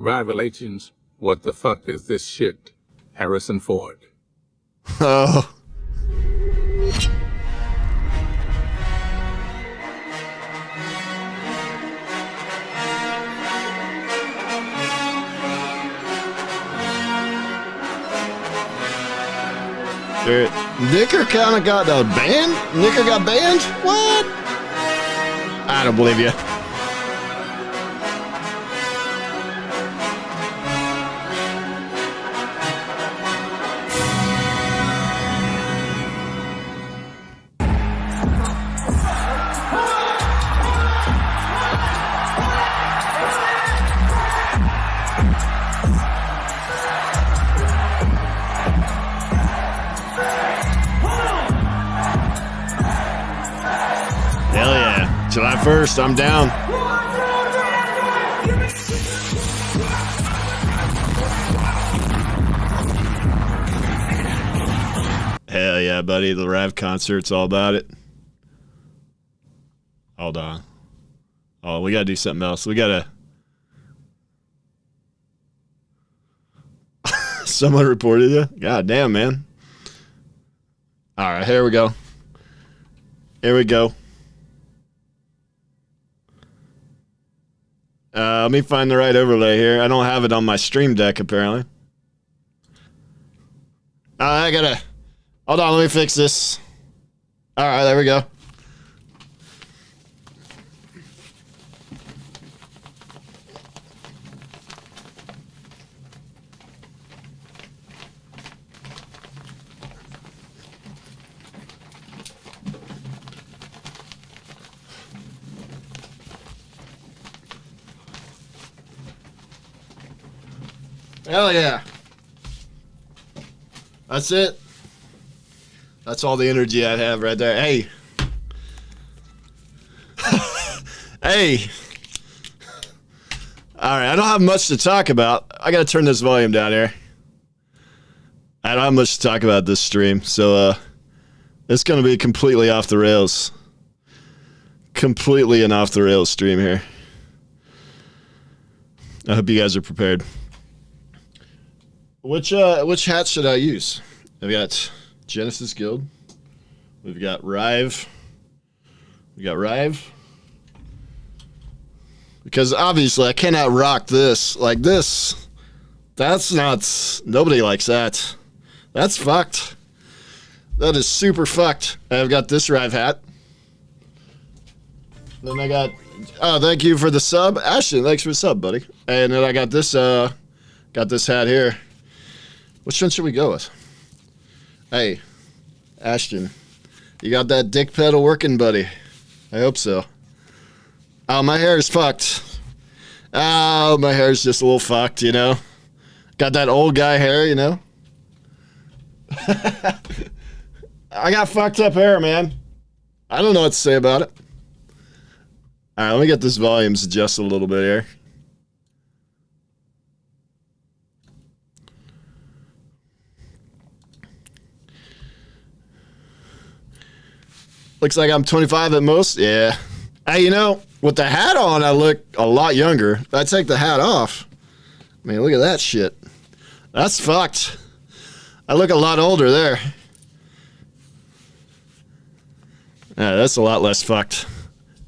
Ryvelations, what the fuck is this shit? Harrison Ford. Oh. Nicker kind of got banned? Nicker got banned? What? I don't believe you. Hell yeah. July 1st, I'm down. Hell yeah, buddy. The Rav concert's all about it. Hold on. Oh, we gotta do something else. We gotta... Someone reported you? God damn, man. All right, here we go. Here we go. Let me find the right overlay here. I don't have it on my stream deck, apparently. I gotta... Hold on, let me fix this. All right, there we go. Hell yeah. That's it. That's all the energy I have right there. Hey. Hey. All right, I don't have much to talk about. I got to turn this volume down here. I don't have much to talk about this stream, so it's going to be completely off the rails. Completely an off the rails stream here. I hope you guys are prepared. Which hat should I use? I've got Genesis Guild. We've got Rive. We got Rive. Because obviously I cannot rock this like this. That's not... Nobody likes that. That's fucked. That is super fucked. I've got this Rive hat. Then I got... Oh, thank you for the sub. Ashton, thanks for the sub, buddy. And then I got this hat here. Which one should we go with? Hey, Ashton, you got that dick pedal working, buddy? I hope so. Oh, my hair is fucked. Oh, my hair is just a little fucked, you know? Got that old guy hair, you know? I got fucked up hair, man. I don't know what to say about it. All right, let me get this volume adjusted a little bit here. Looks like I'm 25 at most. Yeah. Hey, you know, with the hat on, I look a lot younger. I take the hat off. I mean, look at that shit. That's fucked. I look a lot older there. Yeah, that's a lot less fucked.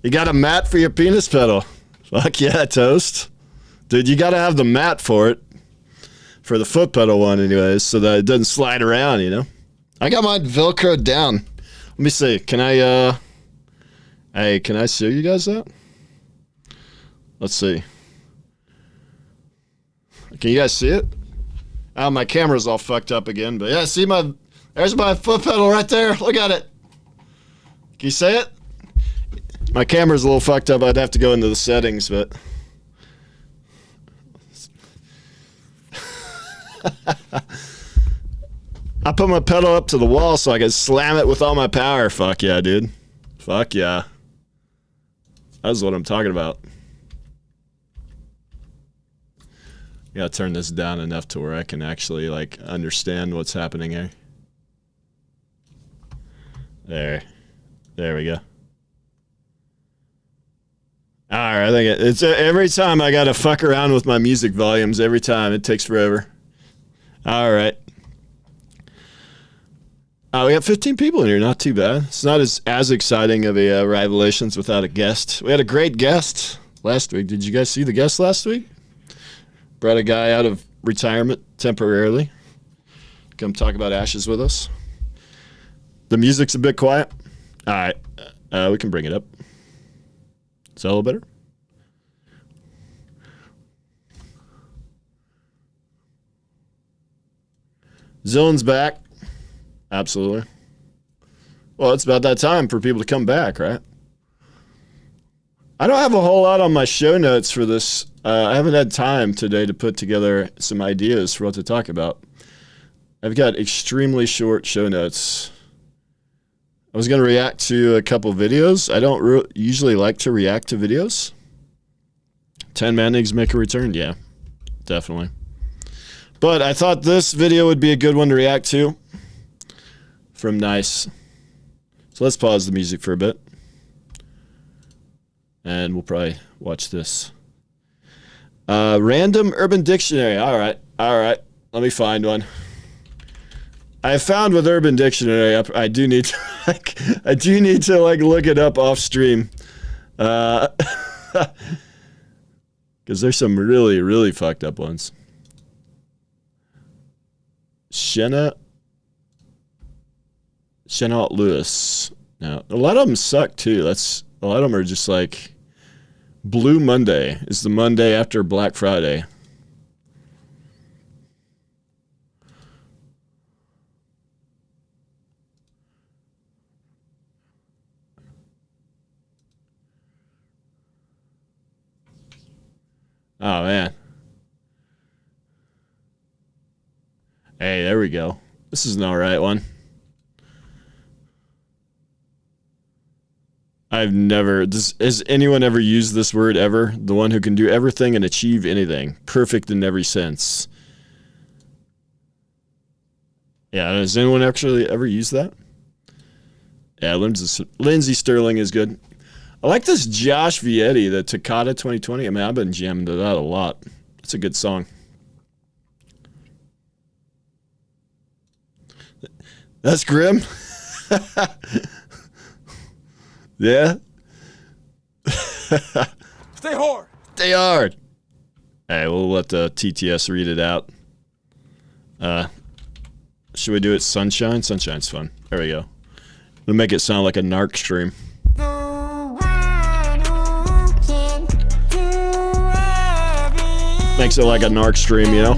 You got a mat for your penis pedal. Fuck yeah, Toast. Dude, you got to have the mat for it. For the foot pedal one anyways, so that it doesn't slide around, you know? I got mine Velcroed down. Let me see. Can I, hey, can I show you guys that? Let's see. Can you guys see it? Oh, my camera's all fucked up again, but yeah, see there's my foot pedal right there. Look at it. Can you see it? My camera's a little fucked up. I'd have to go into the settings, but. I put my pedal up to the wall so I can slam it with all my power. Fuck yeah, dude. Fuck yeah. That's what I'm talking about. You gotta turn this down enough to where I can actually, like, understand what's happening here. There. There we go. All right, I think it's every time I got to fuck around with my music volumes. Every time it takes forever. All right. We got 15 people in here. Not too bad. It's not as exciting of a Ryvelations without a guest. We had a great guest last week. Did you guys see the guest last week? Brought a guy out of retirement temporarily. Come talk about Ashes with us. The music's a bit quiet. All right. We can bring it up. Is that a little better? Zillion's back. Absolutely. Well, it's about that time for people to come back, right? I don't have a whole lot on my show notes for this. I haven't had time today to put together some ideas for what to talk about. I've got extremely short show notes. I was going to react to a couple videos. I don't usually like to react to videos. 10 Mannings make a return? Yeah, definitely. But I thought this video would be a good one to react to from Nice. So let's pause the music for a bit. And we'll probably watch this. Random Urban Dictionary. All right. Let me find one. I found with Urban Dictionary, I do need to look it up off stream, because there's some really, really fucked up ones. Chenault Lewis. Now, a lot of them suck too. A lot of them are just like Blue Monday is the Monday after Black Friday. Oh, man. Hey, there we go. This is an all right one. Has anyone ever used this word ever? The one who can do everything and achieve anything. Perfect in every sense. Yeah, has anyone actually ever used that? Yeah, Lindsey Sterling is good. I like this Josh Vietti, the Toccata 2020. I mean, I've been jamming to that a lot. It's a good song. That's grim. Yeah. Stay hard. Stay hard. Hey, we'll let the TTS read it out. Should we do it Sunshine? Sunshine's fun. There we go. We'll make it sound like a narc stream. Makes it like a narc stream, you know?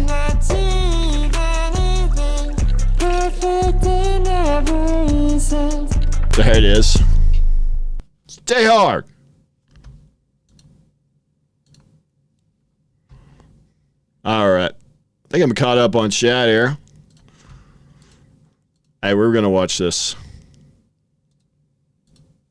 There it is. Stay hard. All right. I think I'm caught up on chat here. Hey, we're going to watch this.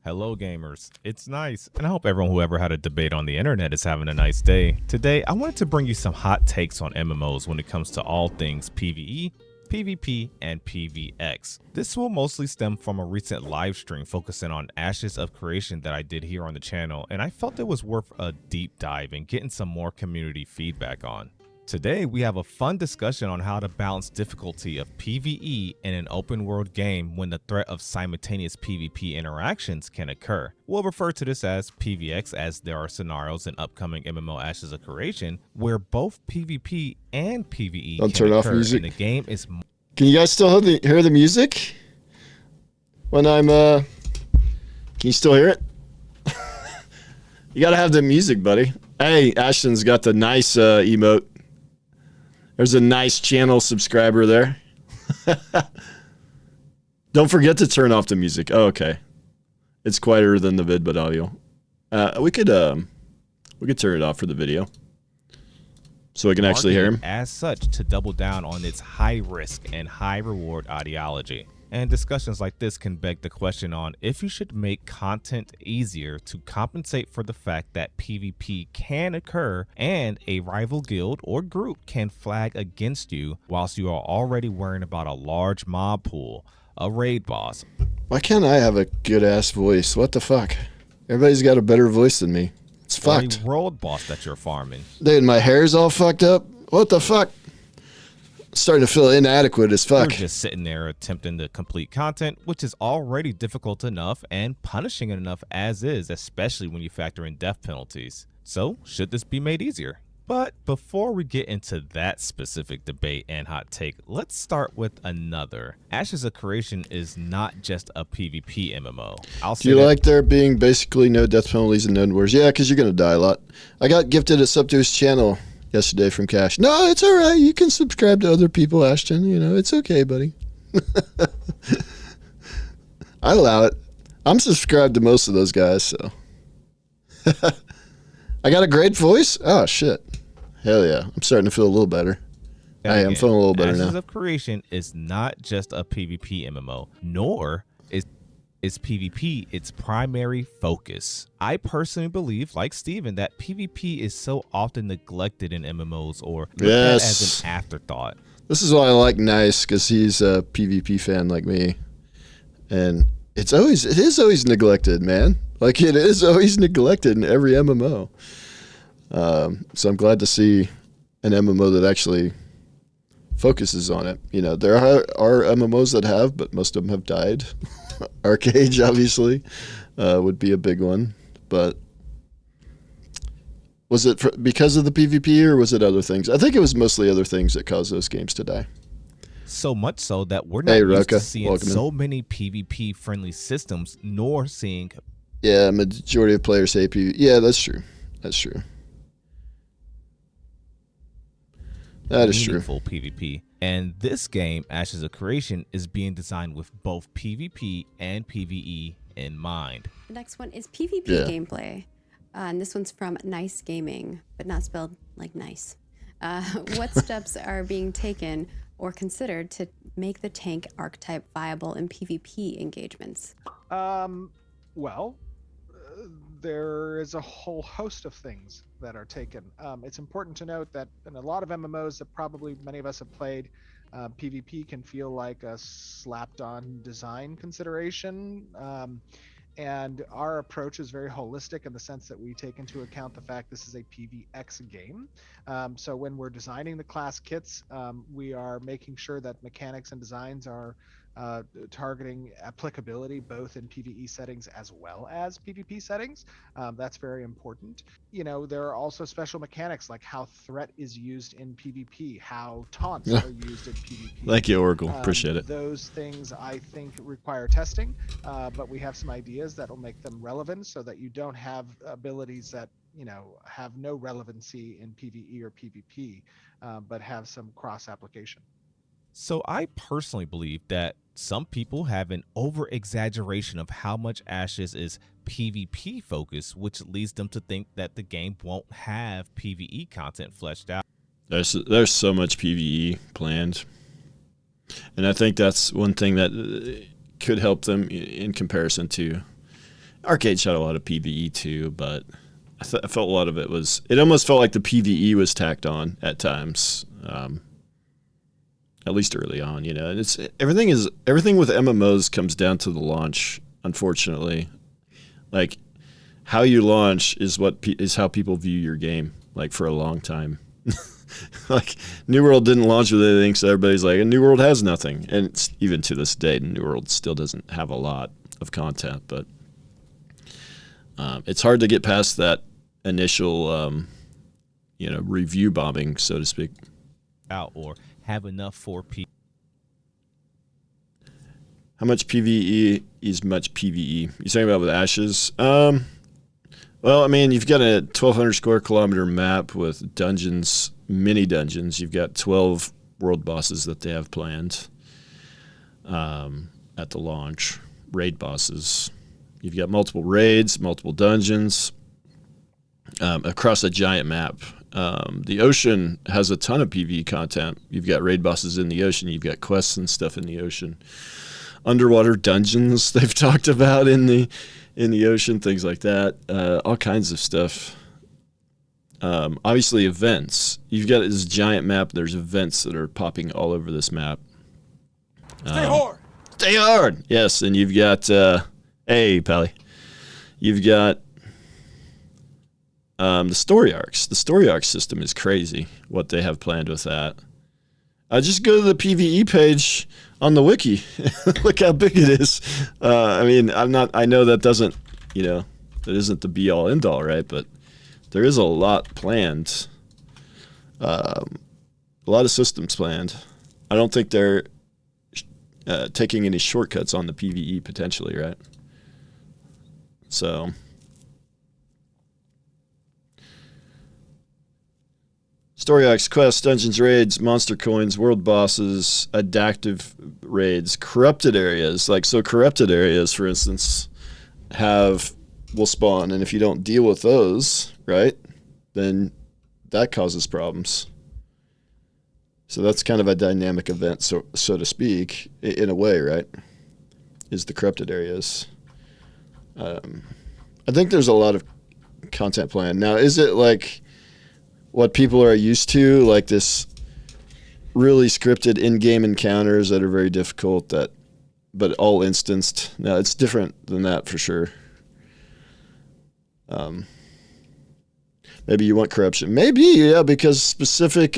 Hello gamers, it's Nice, and I hope everyone who ever had a debate on the internet is having a nice day. Today, I wanted to bring you some hot takes on MMOs when it comes to all things PvE, PvP, and PvX. This will mostly stem from a recent live stream focusing on Ashes of Creation that I did here on the channel, and I felt it was worth a deep dive and getting some more community feedback on. Today, we have a fun discussion on how to balance difficulty of PvE in an open world game when the threat of simultaneous PvP interactions can occur. We'll refer to this as PvX as there are scenarios in upcoming MMO Ashes of Creation where both PvP and PvE Don't can turn off occur music. and the game is... Can you guys still hear the music? When I'm, Can you still hear it? You gotta have the music, buddy. Hey, Ashton's got the nice emote. There's a nice channel subscriber there. Don't forget to turn off the music. Oh, okay. It's quieter than the vid, but audio. We could turn it off for the video, so we can actually hear him. As such, to double down on its high risk and high reward ideology. And discussions like this can beg the question on if you should make content easier to compensate for the fact that PvP can occur and a rival guild or group can flag against you whilst you are already worrying about a large mob pool, a raid boss. Why can't I have a good ass voice? What the fuck? Everybody's got a better voice than me. It's It's or fucked. a world boss that you're farming. Dude, my hair's all fucked up. What the fuck? Starting to feel inadequate as You're fuck. just sitting there attempting to complete content, which is already difficult enough and punishing enough as is, especially when you factor in death penalties. So, should this be made easier? But before we get into that specific debate and hot take, let's start with another. Ashes of Creation is not just a PvP MMO. Do you like there being basically no death penalties and no wars? Yeah, because you're going to die a lot. I got gifted a sub to his channel yesterday from Cash. No, it's all right. You can subscribe to other people, Ashton. You know, it's okay, buddy. I allow it. I'm subscribed to most of those guys, so. I got a great voice? Oh, shit. Hell yeah. I'm starting to feel a little better. Hey, I'm feeling a little better Ashes now. of Creation is not just a PvP MMO, nor is PvP its primary focus. I personally believe, like Steven, that PvP is so often neglected in MMOs or looked at as an afterthought. This is why I like Nice, because he's a PvP fan like me. And it is always neglected, man. Like, it is always neglected in every MMO. So I'm glad to see an MMO that actually focuses on it. You know, there are MMOs that have, but most of them have died. Arcade, obviously, would be a big one. But was it because of the PvP or was it other things? I think it was mostly other things that caused those games to die. So much so that we're not used to seeing welcome so many PvP-friendly systems, nor seeing... Yeah, majority of players hate PvP. Yeah, that's true. That's true. That is true. Meaningful PvP. And this game, Ashes of Creation, is being designed with both PvP and PvE in mind. The next one is PvP gameplay. And this one's from Nice Gaming, but not spelled like nice. What steps are being taken or considered to make the tank archetype viable in PvP engagements? There is a whole host of things that are taken. It's important to note that in a lot of MMOs that probably many of us have played, PvP can feel like a slapped-on design consideration. And our approach is very holistic in the sense that we take into account the fact this is a PvX game. So when we're designing the class kits, we are making sure that mechanics and designs are targeting applicability both in PvE settings as well as PvP settings. That's very important. You know, there are also special mechanics like how threat is used in PvP, how taunts are used in PvP. Thank you, Oracle. Appreciate it. Those things I think require testing, but we have some ideas that will make them relevant so that you don't have abilities that, you know, have no relevancy in PvE or PvP, but have some cross application. So I personally believe that some people have an over-exaggeration of how much Ashes is PvP focused, which leads them to think that the game won't have PvE content fleshed out. There's so much PvE planned. And I think that's one thing that could help them in comparison to Arcade shot a lot of PvE too, but I felt a lot of it almost felt like the PvE was tacked on at times. At least early on, you know, and everything with MMOs comes down to the launch. Unfortunately, like how you launch is how people view your game. Like for a long time, like New World didn't launch with anything, so everybody's like, New World has nothing, and even to this day, New World still doesn't have a lot of content. But it's hard to get past that initial, review bombing, so to speak. Out or have enough for people. How much PvE is much PvE? You talking about with Ashes? Well, I mean, you've got a 1,200 square kilometer map with dungeons, mini dungeons. You've got 12 world bosses that they have planned at the launch, raid bosses. You've got multiple raids, multiple dungeons across a giant map. The ocean has a ton of PvE content. You've got raid bosses in the ocean. You've got quests and stuff in the ocean. Underwater dungeons they've talked about in the ocean, things like that. All kinds of stuff. Obviously events. You've got this giant map. There's events that are popping all over this map. Stay hard. Stay hard. Yes, and you've got hey, Pally. You've got The story arcs. The story arc system is crazy. What they have planned with that. Just go to the PVE page on the wiki. Look how big it is. I mean, I know that doesn't, that isn't the be all end all, right? But there is a lot planned. A lot of systems planned. I don't think they're taking any shortcuts on the PVE potentially, right? So, story arcs, quests, dungeons, raids, monster coins, world bosses, adaptive raids, corrupted areas. Corrupted areas, for instance, will spawn, and if you don't deal with those, right, then that causes problems. So that's kind of a dynamic event, so to speak, in a way, right? Is the corrupted areas. I think there's a lot of content planned. Now, is it like what people are used to, like this really scripted in-game encounters that are very difficult, but all instanced? No, it's different than that for sure. Maybe you want corruption. Maybe, yeah, because specific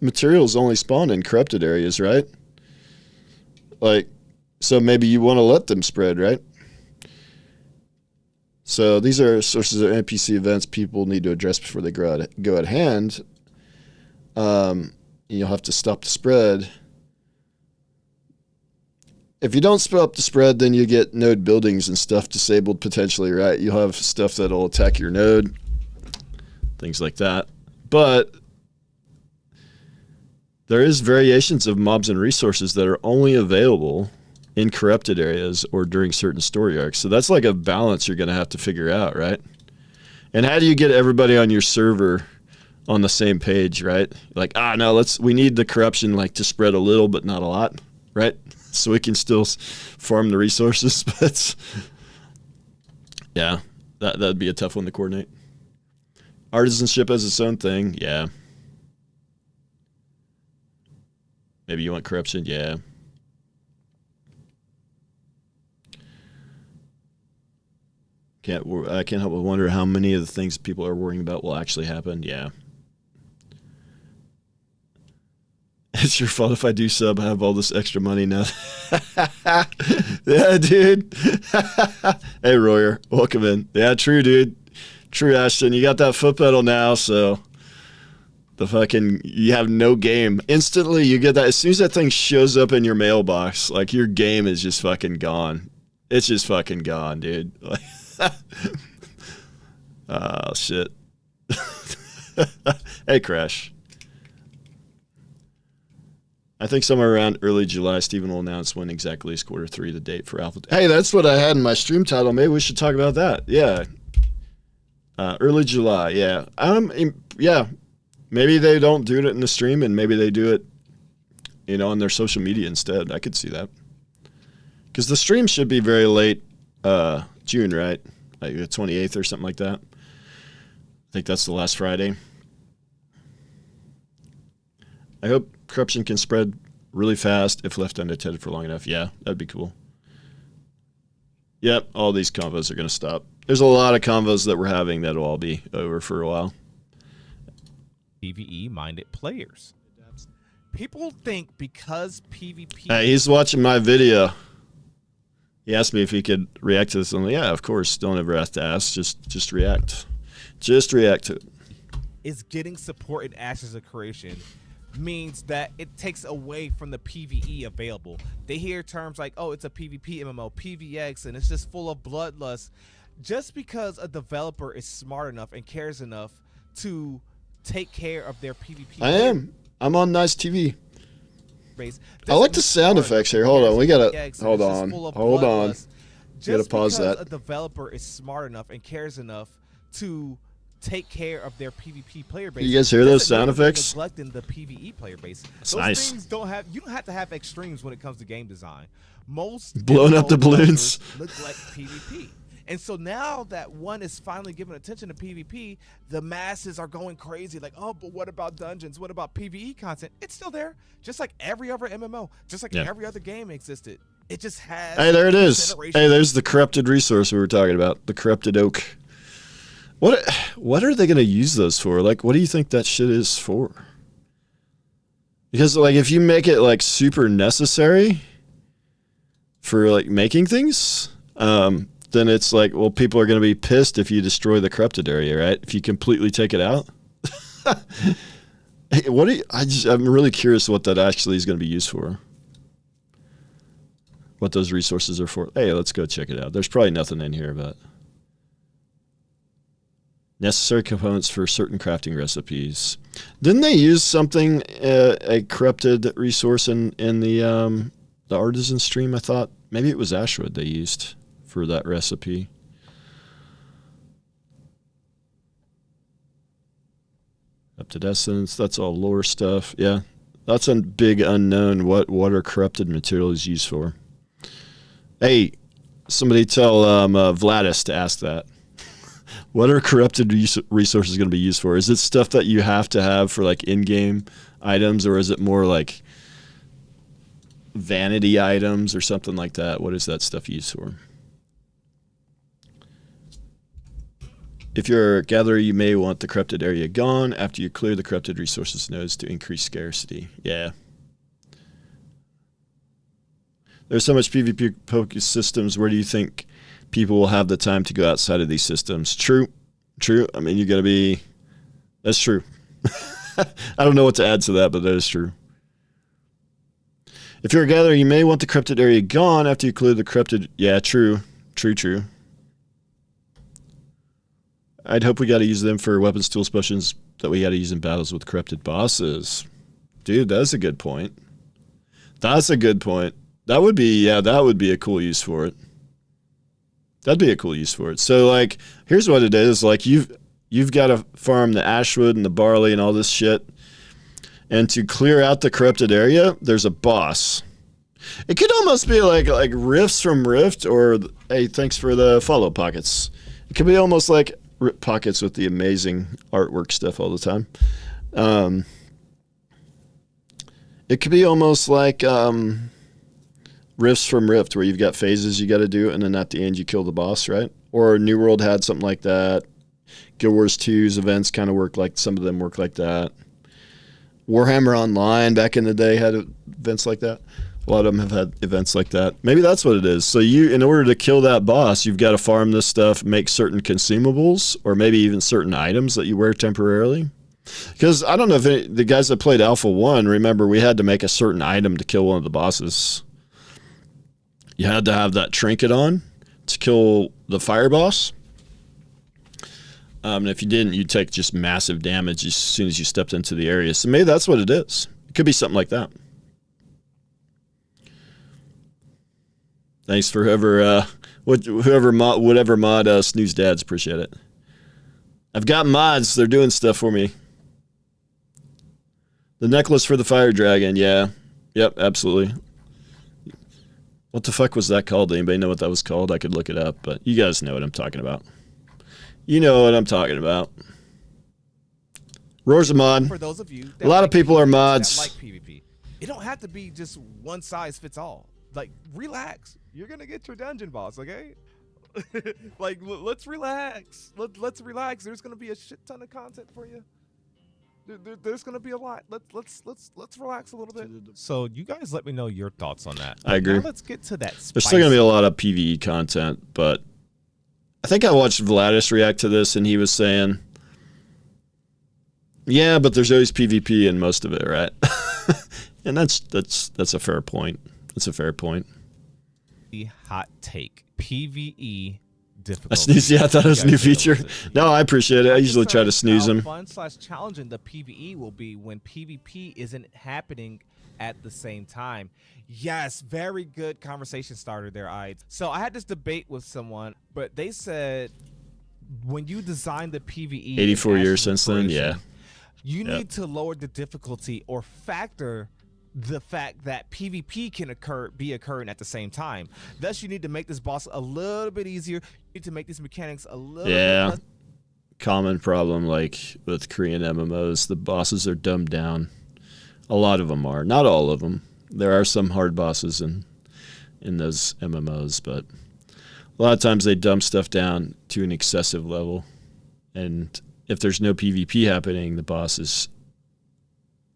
materials only spawn in corrupted areas, right? So maybe you want to let them spread, right? So these are sources of NPC events people need to address before they go at hand. You'll have to stop the spread. If you don't stop the spread, then you get node buildings and stuff disabled potentially, right? You'll have stuff that'll attack your node, things like that. But there is variations of mobs and resources that are only available in corrupted areas or during certain story arcs. So that's like a balance you're going to have to figure out, right? And how do you get everybody on your server on the same page, right? No, we need the corruption to spread a little but not a lot, right? So we can still farm the resources. But yeah, that'd be a tough one to coordinate. Artisanship as its own thing, yeah. Maybe you want corruption, yeah. I can't help but wonder how many of the things people are worrying about will actually happen. Yeah. It's your fault if I do sub. I have all this extra money now. Yeah, dude. Hey, Royer. Welcome in. Yeah, true, dude. True, Ashton. You got that foot pedal now, so you have no game. Instantly, you get that. As soon as that thing shows up in your mailbox, your game is just fucking gone. It's just fucking gone, dude. Oh, shit. Hey, Crash. I think somewhere around early July, Steven will announce when exactly is Q3, the date for Alpha. Hey, that's what I had in my stream title. Maybe we should talk about that. Yeah. Early July, yeah. Yeah. Maybe they don't do it in the stream, and maybe they do it, on their social media instead. I could see that. Because the stream should be very late June, right? Like the 28th or something like that. I think that's the last Friday. I hope corruption can spread really fast if left unattended for long enough. Yeah, that'd be cool. Yep, all these convos are going to stop. There's a lot of convos that we're having that'll all be over for a while. PvE-minded players. People think because PvP... Hey, he's watching my video. He asked me if he could react to this. I'm like, yeah, of course. Don't ever have to ask. Just react. Just react to it. Is getting support in Ashes of Creation means that it takes away from the PvE available. They hear terms like, oh, it's a PvP MMO, PvX, and it's just full of bloodlust. Just because a developer is smart enough and cares enough to take care of their PvP. I'm on nice TV. Base. I like the sound effects here. Hold on. We gotta hold on. Hold on. Gotta pause that. A developer is smart enough and cares enough to take care of their PvP player base. You guys hear those sound effects? Neglecting the PvE player base. That's those nice. Things you don't have to have extremes when it comes to game design. Most blowing up the balloons look like PvP. And so now that one is finally giving attention to PvP, the masses are going crazy. Like, oh, but what about dungeons? What about PvE content? It's still there, just like every other MMO, just like every other game existed. It just has. Hey, there it is. Hey, there's the corrupted resource we were talking about, the corrupted oak. What are they going to use those for? Like, what do you think that shit is for? Because like, if you make it like super necessary for like making things, then it's like, well, people are going to be pissed if you destroy the corrupted area, right? If you completely take it out. Hey, I'm really curious what that actually is going to be used for. What those resources are for. Hey, let's go check it out. There's probably nothing in here, but necessary components for certain crafting recipes. Didn't they use something, a corrupted resource in the artisan stream? I thought maybe it was ashwood they used for that recipe. Corrupted essence, that's all lore stuff. Yeah, that's a big unknown. What are corrupted materials used for? Hey, somebody tell Vladis to ask that. What are corrupted resources going to be used for? Is it stuff that you have to have for like in-game items, or is it more like vanity items or something like that? What is that stuff used for? If you're a gatherer, you may want the corrupted area gone after you clear the corrupted resources nodes to increase scarcity. Yeah. There's so much PvP focused systems. Where do you think people will have the time to go outside of these systems? True. I mean, you got to be. That's true. I don't know what to add to that, but that is true. If you're a gatherer, you may want the corrupted area gone after you clear the corrupted. Yeah, true. I'd hope we got to use them for weapons, tools, potions that we got to use in battles with corrupted bosses. Dude, that's a good point. That would be a cool use for it. That'd be a cool use for it. So like, here's what it is. Like you've got to farm the ashwood and the barley and all this shit. And to clear out the corrupted area, there's a boss. It could almost be like Rifts from Rift, or hey, thanks for the follow pockets. It could be almost like pockets with the amazing artwork stuff all the time. It could be almost like Rifts from Rift, where you've got phases you got to do, and then at the end you kill the boss, right? Or New World had something like that. Guild Wars 2's events kind of work like, some of them work like that. Warhammer Online back in the day had events like that. A lot of them have had events like that. Maybe that's what it is. So in order to kill that boss, you've got to farm this stuff, make certain consumables, or maybe even certain items that you wear temporarily. Because I don't know if the guys that played Alpha 1, remember we had to make a certain item to kill one of the bosses. You had to have that trinket on to kill the fire boss. And if you didn't, you'd take just massive damage as soon as you stepped into the area. So maybe that's what it is. It could be something like that. Thanks for whatever mod snooze dads. Appreciate it. I've got mods. They're doing stuff for me. The necklace for the fire dragon. Yeah. Yep, absolutely. What the fuck was that called? Anybody know what that was called? I could look it up, but you guys know what I'm talking about. You know what I'm talking about. Roar's a mod. For those of you, a lot of people are mods. That like PvP. It don't have to be just one size fits all. Like, relax. You're gonna get your dungeon boss, okay? Like, let's relax. Let's relax. There's gonna be a shit ton of content for you. There's gonna be a lot. Let's relax a little bit. So you guys, let me know your thoughts on that. I agree. Now let's get to that. There's still gonna be a lot of PvE content, but I think I watched Vladis react to this, and he was saying, "Yeah, but there's always PvP in most of it, right?" And that's a fair point. That's a fair point. The hot take: PvE difficulty. I sneezed. Yeah, I thought it was a new feature. No, I appreciate it. I usually try to snooze them. Fun/challenging the PvE will be when PvP isn't happening at the same time. Yes, very good conversation starter there, So I had this debate with someone, but they said when you design the PvE 84 years since then, yeah. You need to lower the difficulty or factor the fact that PvP can be occurring at the same time. Thus, you need to make this boss a little bit easier. You need to make these mechanics a little bit less. Common problem, like with Korean MMOs, the bosses are dumbed down. A lot of them are. Not all of them. There are some hard bosses in those MMOs, but a lot of times they dumb stuff down to an excessive level. And if there's no PvP happening, the boss is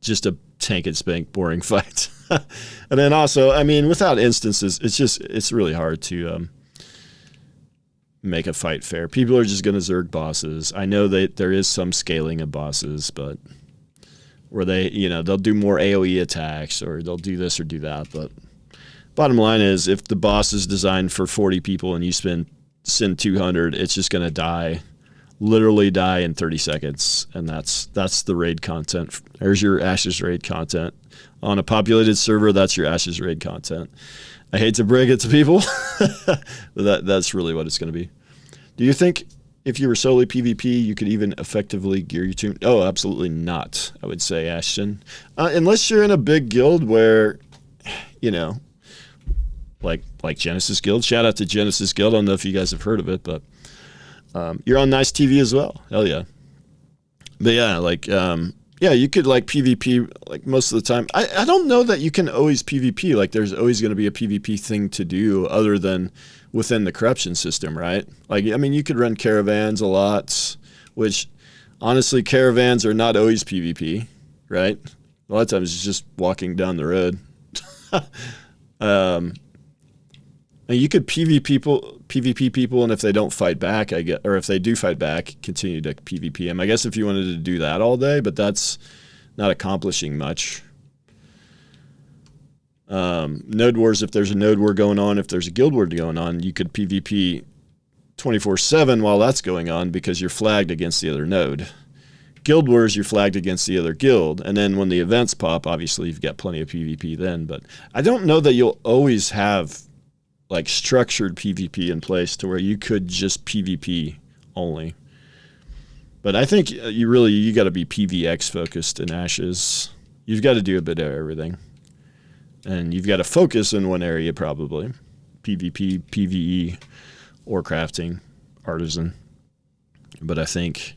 just a tank and spank boring fight. And then also, I mean, without instances, it's really hard to make a fight fair. People are just going to Zerg bosses. I know that there is some scaling of bosses, but where they, they'll do more AoE attacks or they'll do this or do that. But bottom line is, if the boss is designed for 40 people and you send 200, it's just going to literally die in 30 seconds. And that's the raid content. There's your Ashes raid content. On a populated server, that's your Ashes raid content. I hate to break it to people, but that's really what it's going to be. Do you think if you were solely PvP, you could even effectively gear your team? Oh, absolutely not, I would say, Ashton. Unless you're in a big guild where, like Genesis Guild. Shout out to Genesis Guild. I don't know if you guys have heard of it, but you're on Nice TV as well. Hell yeah. But yeah, you could like PvP like most of the time. I don't know that you can always PvP. Like there's always going to be a PvP thing to do other than within the corruption system, right? Like, I mean, you could run caravans a lot, which honestly, caravans are not always PvP, right? A lot of times it's just walking down the road. And you could PvP people, and if they don't fight back, or if they do fight back, continue to PvP them. I guess if you wanted to do that all day, but that's not accomplishing much. Node wars, if there's a node war going on, if there's a guild war going on, you could PvP 24/7 while that's going on because you're flagged against the other node. Guild wars, you're flagged against the other guild, and then when the events pop, obviously you've got plenty of PvP then. But I don't know that you'll always have like structured PvP in place to where you could just PvP only. But I think you got to be PvX focused in Ashes. You've got to do a bit of everything. And you've got to focus in one area probably. PvP, PvE, or crafting, artisan. But I think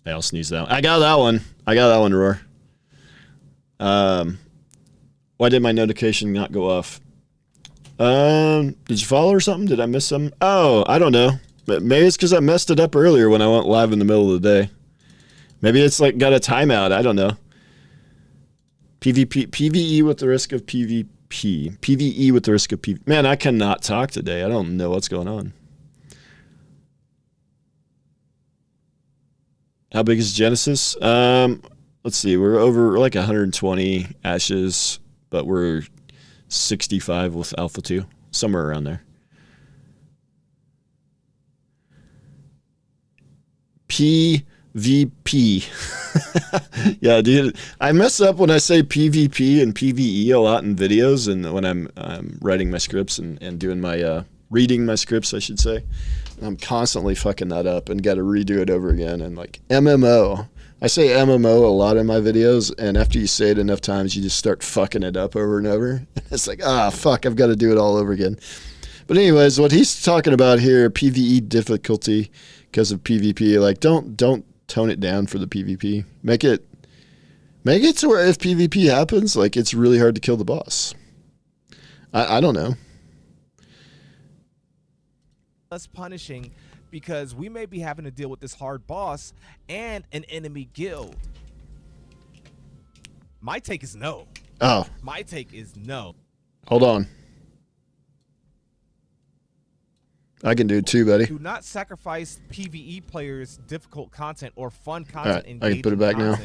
I else needs that one. I got that one, Roar. Why did my notification not go off? Did you follow or something? Did I miss something? Oh, I don't know. Maybe it's because I messed it up earlier when I went live in the middle of the day. Maybe it's like got a timeout. I don't know. PvE with the risk of PvP. PvE with the risk of PvP. Man, I cannot talk today. I don't know what's going on. How big is Genesis? Let's see. We're over like 120 Ashes, but we're 65 with Alpha 2, somewhere around there. PvP. Yeah, dude. I mess up when I say PvP and PvE a lot in videos and when I'm writing my scripts and doing my reading my scripts, I should say. I'm constantly fucking that up and got to redo it over again. And like MMO. I say MMO a lot in my videos, and after you say it enough times, you just start fucking it up over and over. It's like, fuck, I've got to do it all over again. But anyways, what he's talking about here, PvE difficulty because of PvP, like don't tone it down for the PvP. Make it to where if PvP happens, like it's really hard to kill the boss. I don't know. Less punishing because we may be having to deal with this hard boss and an enemy guild. My take is no. Oh. My take is no. Hold on. I can do it too, buddy. Do not sacrifice PvE players' difficult content or fun content. All right, I can put it back now.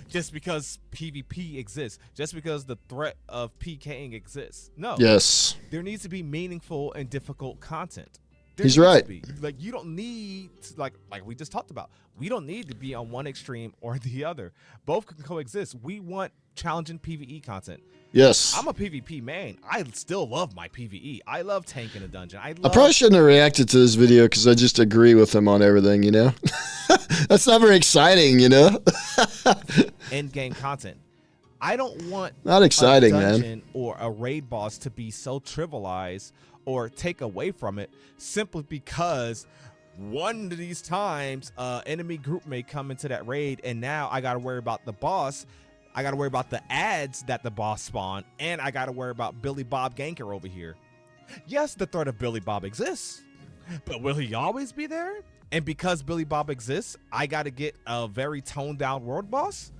Just because PvP exists, just because the threat of PKing exists. No. Yes. There needs to be meaningful and difficult content. He's right. Like you don't need to, like we just talked about. We don't need to be on one extreme or the other. Both can coexist. We want challenging PvE content. Yes. I'm a PvP man. I still love my PvE. I love tanking a dungeon. I probably shouldn't have reacted to this video because I just agree with him on everything, you know? That's not very exciting, you know? End game content. I don't want not exciting, a dungeon man. Or a raid boss to be so trivialized or take away from it simply because one of these times enemy group may come into that raid and now I got to worry about the boss. I got to worry about the ads that the boss spawned, and I got to worry about Billy Bob Ganker over here. Yes, the threat of Billy Bob exists. But will he always be there? And because Billy Bob exists, I got to get a very toned down world boss?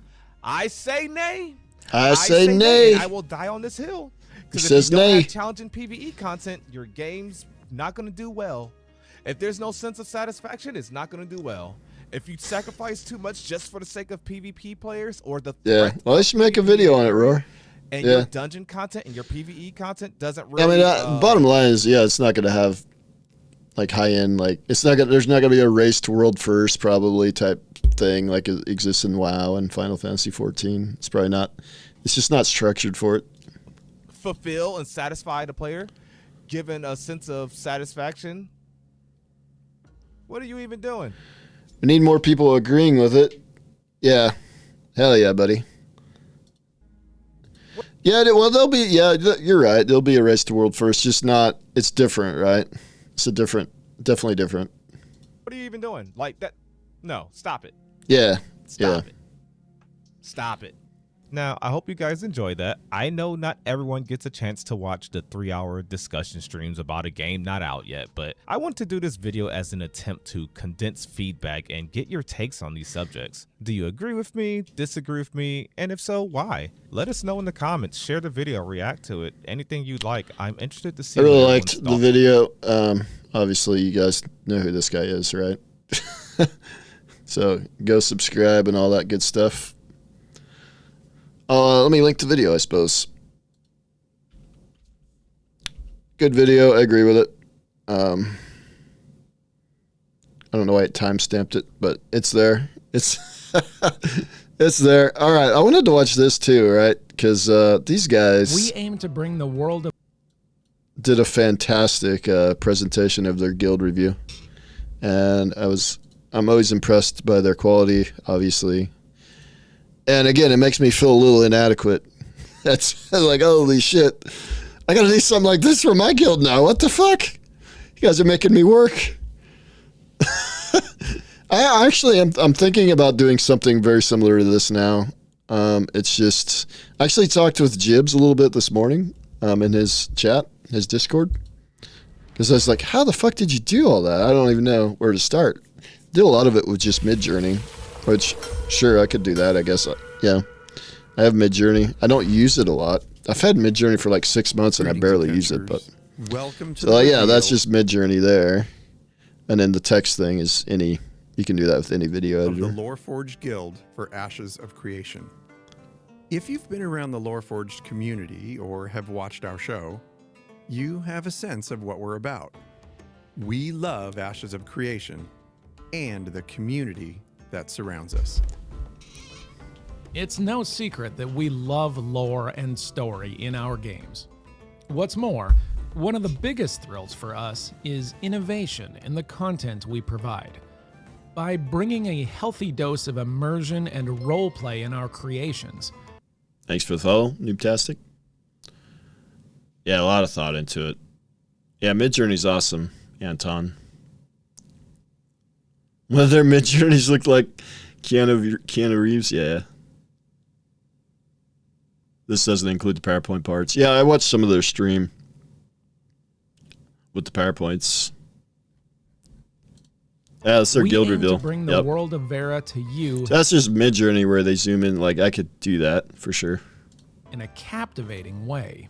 I say nay. I say nay. And I will die on this hill. He Because says if you don't nay. have challenging PvE content, your game's not going to do well. If there's no sense of satisfaction, it's not going to do well. If you sacrifice too much just for the sake of PvP players or the Yeah. threat Well, I of should make a PvE, video on it, Roar. and Yeah. your dungeon content and your PvE content doesn't really. I mean, bottom line is, yeah, it's not going to have like high end, like it's not gonna. There's not going to be a race to world first probably type thing like it exists in WoW and Final Fantasy 14. It's probably not. It's just not structured for it. fulfill and satisfy the player, given a sense of satisfaction. What are you even doing? We need more people agreeing with it. Yeah. Hell yeah, buddy. Yeah, well, there'll be, yeah, you're right. There'll be a race to world first, just not, it's different, right? It's a different, definitely different. What are you even doing? Like that? No, stop it. Yeah. Stop it. Stop it. Now, I hope you guys enjoyed that. I know not everyone gets a chance to watch the 3-hour discussion streams about a game not out yet, but I want to do this video as an attempt to condense feedback and get your takes on these subjects. Do you agree with me, disagree with me, and if so, why? Let us know in the comments, share the video, react to it, anything you'd like. I'm interested to see I really what liked everyone's the thoughts. video. Obviously, you guys know who this guy is, right? So go subscribe and all that good stuff. Let me link the video, I suppose. Good video. I agree with it. I don't know why it time-stamped it, but it's there. It's it's there. All right. I wanted to watch this too, right? Because these guys We aim to bring the world of did a fantastic presentation of their guild review, and I'm always impressed by their quality, obviously. And again, it makes me feel a little inadequate. That's like, holy shit, I gotta do something like this for my guild now. What the fuck? You guys are making me work. I'm thinking about doing something very similar to this now. It's just, I actually talked with Jibs a little bit this morning in his chat, his Discord. Because I was like, how the fuck did you do all that? I don't even know where to start. Did a lot of it with just Midjourney, which, sure, I could do that, I guess. Yeah. I have Midjourney. I don't use it a lot. I've had Midjourney for like 6 months and I barely use it, but. Welcome to So yeah, that's just Midjourney there. And then the text thing is you can do that with any video of the editor. Loreforged Guild for Ashes of Creation. If you've been around the Loreforged community or have watched our show, you have a sense of what we're about. We love Ashes of Creation and the community that surrounds us. It's no secret that we love lore and story in our games. What's more, one of the biggest thrills for us is innovation in the content we provide. By bringing a healthy dose of immersion and roleplay in our creations. Thanks for the follow, Noobtastic. Yeah, a lot of thought into it. Yeah, Midjourney's awesome, Anton. One of their Midjourneys look like Keanu Reeves, yeah. This doesn't include the PowerPoint parts. Yeah, I watched some of their stream with the PowerPoints. Yeah, that's their We guild aim reveal. to bring the world of Vera to you So that's just Midjourney where they zoom in. Like, I could do that for sure. in a captivating way.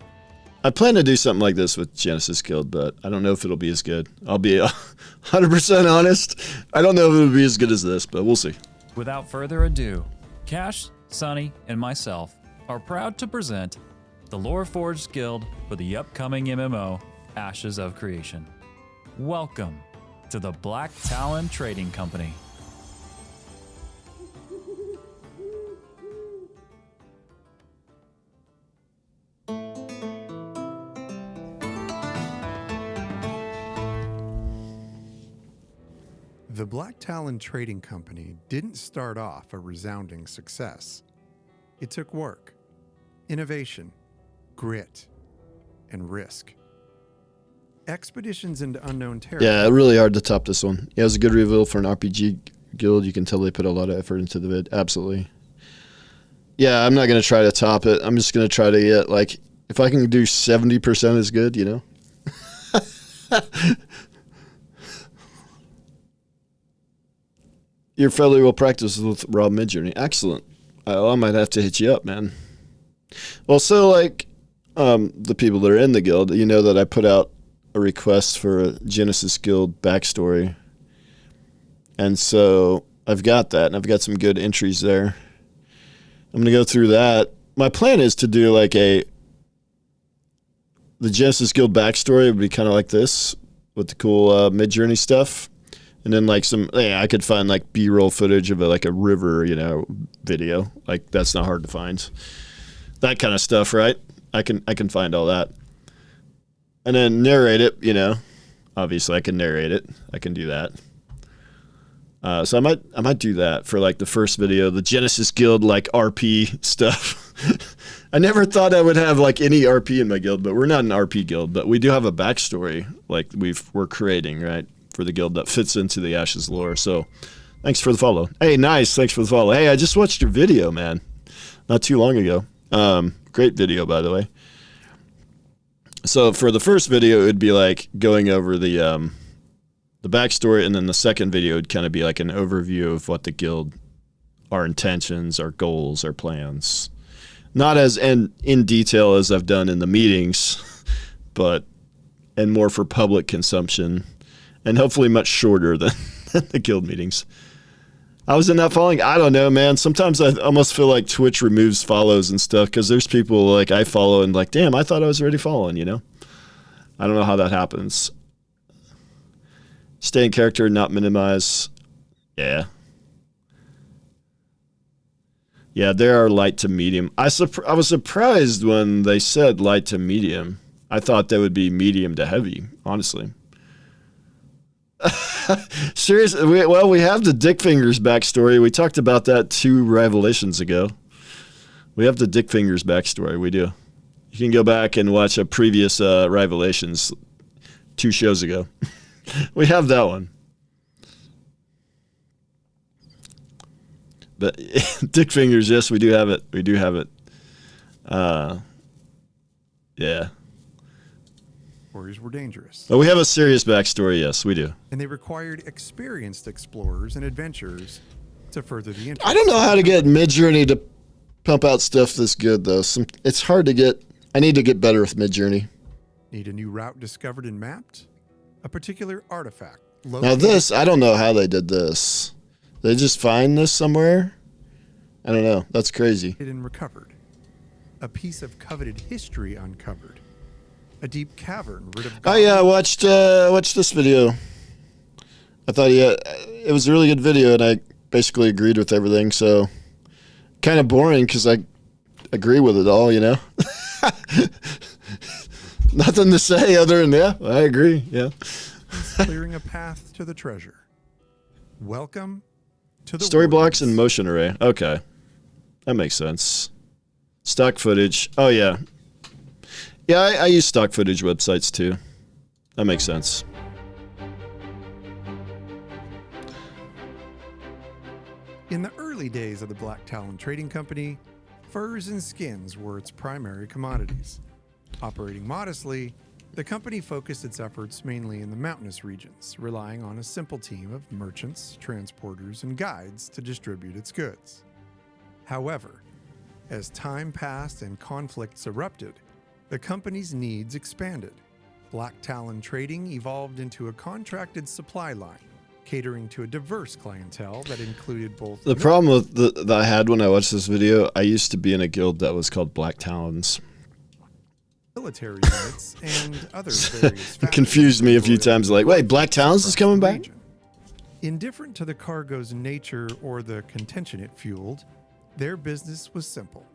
I plan to do something like this with Genesis Guild, but I don't know if it'll be as good. I'll be 100% honest. I don't know if it'll be as good as this, but we'll see. Without further ado, Cash, Sonny, and myself are proud to present the Loreforged Guild for the upcoming MMO, Ashes of Creation. Welcome to the Black Talon Trading Company. The Black Talon Trading Company didn't start off a resounding success. It took work, innovation, grit, and risk. Expeditions into unknown territory. Yeah, really hard to top this one. Yeah, it was a good reveal for an RPG guild. You can tell they put a lot of effort into the vid. Absolutely. Yeah, I'm not going to try to top it. I'm just going to try to get, like, if I can do 70% as good, you know? You're fairly well practiced with raw Midjourney. Excellent. I might have to hit you up, man. Well, so like the people that are in the guild, you know that I put out a request for a Genesis Guild backstory. And so I've got that, and I've got some good entries there. I'm going to go through that. My plan is to do like the Genesis Guild backstory would be kind of like this with the cool Midjourney stuff. And then like I could find like B-roll footage of like a river, video. Like that's not hard to find. That kind of stuff, right? I can find all that. And then narrate it, Obviously I can narrate it. I can do that. So I might do that for like the first video, the Genesis Guild like RP stuff. I never thought I would have like any RP in my guild, but we're not an RP guild, but we do have a backstory like we're creating, right, for the guild that fits into the Ashes lore. So thanks for the follow. Hey, nice. Thanks for the follow. Hey, I just watched your video, man, not too long ago. Great video, by the way. So for the first video, it would be like going over the backstory, and then the second video would kind of be like an overview of what the guild, our intentions, our goals, our plans. Not as in detail as I've done in the meetings, and more for public consumption, and hopefully much shorter than the guild meetings. I was in that following. I don't know, man. Sometimes I almost feel like Twitch removes follows and stuff because there's people like I follow and like, damn, I thought I was already following, I don't know how that happens. Stay in character, not minimize. Yeah. Yeah, there are light to medium. I was surprised when they said light to medium. I thought they would be medium to heavy, honestly. Seriously, we have the Dick Fingers backstory. We talked about that 2 Ryvelations ago. We have the Dick Fingers backstory. We do. You can go back and watch a previous Ryvelations 2 shows ago. We have that one. But Dick Fingers, yes, we do have it. We do have it. Yeah. Warriors were dangerous. Oh, we have a serious backstory, yes, we do. And they required experienced explorers and adventurers to further the interest. I don't know how to get Midjourney to pump out stuff this good, though. It's hard to get. I need to get better with Midjourney. Need a new route discovered and mapped? A particular artifact. Now this, I don't know how they did this. They just find this somewhere? I don't know. That's crazy. And recovered. A piece of coveted history uncovered. A deep cavern rid of. Oh yeah, I watched this video. I thought it was a really good video, and I basically agreed with everything. So kind of boring because I agree with it all, Nothing to say other than I agree. Yeah. Clearing a path to the treasure. Welcome to the story blocks and motion array. Okay, that makes sense. Stock footage. Oh yeah. Yeah, I use stock footage websites too. That makes sense. In the early days of the Black Talon Trading Company, furs and skins were its primary commodities. Operating modestly, the company focused its efforts mainly in the mountainous regions, relying on a simple team of merchants, transporters, and guides to distribute its goods. However, as time passed and conflicts erupted, the company's needs expanded. Black Talon Trading evolved into a contracted supply line, catering to a diverse clientele that included both. The problem with that I had when I watched this video, I used to be in a guild that was called Black Talons. Military units and other various it confused me a few times, like, wait, Black Talons is coming back? Indifferent to the cargo's nature or the contention it fueled, their business was simple.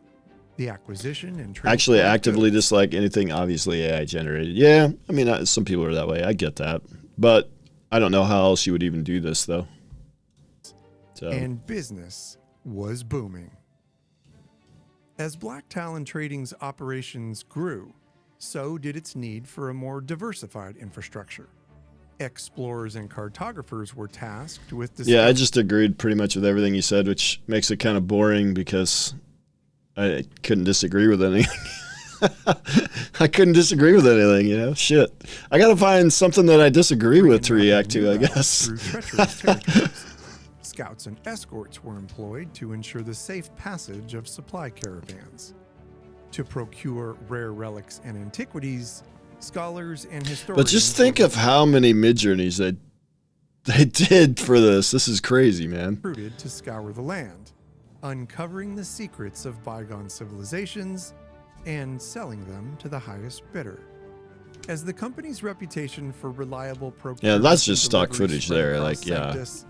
The acquisition and actually actively dislike anything obviously AI generated. Yeah, I mean, some people are that way. I get that. But I don't know how else you would even do this, though. So. And business was booming. As Black Talon Trading's operations grew, so did its need for a more diversified infrastructure. Explorers and cartographers were tasked with I just agreed pretty much with everything you said, which makes it kind of boring because I couldn't disagree with anything. I couldn't disagree with anything, Shit. I got to find something that I disagree with to react to, I guess. Scouts and escorts were employed to ensure the safe passage of supply caravans. To procure rare relics and antiquities, scholars and historians... But just think of how many mid-journeys they did for this. This is crazy, man. ...recruited to scour the land, uncovering the secrets of bygone civilizations and selling them to the highest bidder. As the company's reputation for reliable procurement... Yeah, that's just and stock delivery footage spread there. across Like, yeah. Sectus,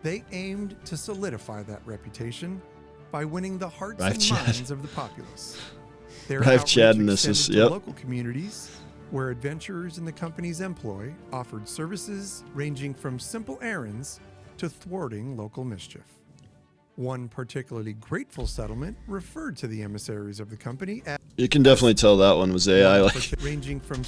they aimed to solidify that reputation by winning the hearts Rive and chat. minds of the populace. Their Rive outreach chat and this extended is- to yep. local communities where adventurers in the company's employ offered services ranging from simple errands to thwarting local mischief. One particularly grateful settlement referred to the emissaries of the company as You can definitely tell that one was AI. Like, ranging from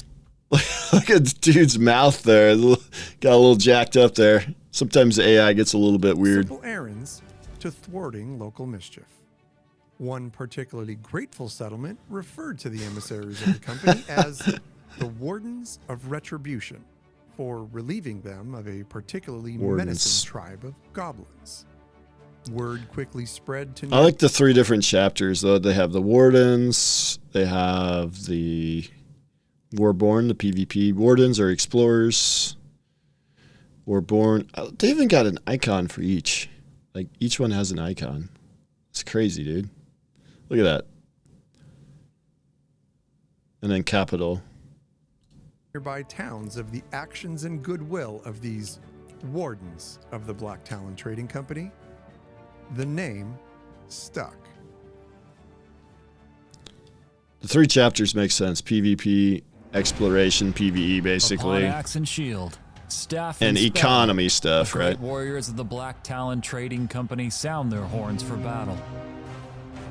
look at the dude's mouth there. Got a little jacked up there. Sometimes the AI gets a little bit weird. simple errands to thwarting local mischief. One particularly grateful settlement referred to the emissaries of the company as the Wardens of Retribution for relieving them of a particularly Wardens. menacing tribe of goblins. Word quickly spread to I like the 3 different chapters, though. They have the Wardens, they have the Warborn, the PvP Wardens or Explorers. Warborn. They even got an icon for each. Like, each one has an icon. It's crazy, dude. Look at that. And then Capital. nearby towns of the actions and goodwill of these wardens of the Black Talon Trading Company. The name stuck. The 3 chapters make sense. PvP, exploration, PvE, basically. Upon axe and shield, staff And spell, economy stuff, the great right? warriors of the Black Talon Trading Company sound their horns for battle.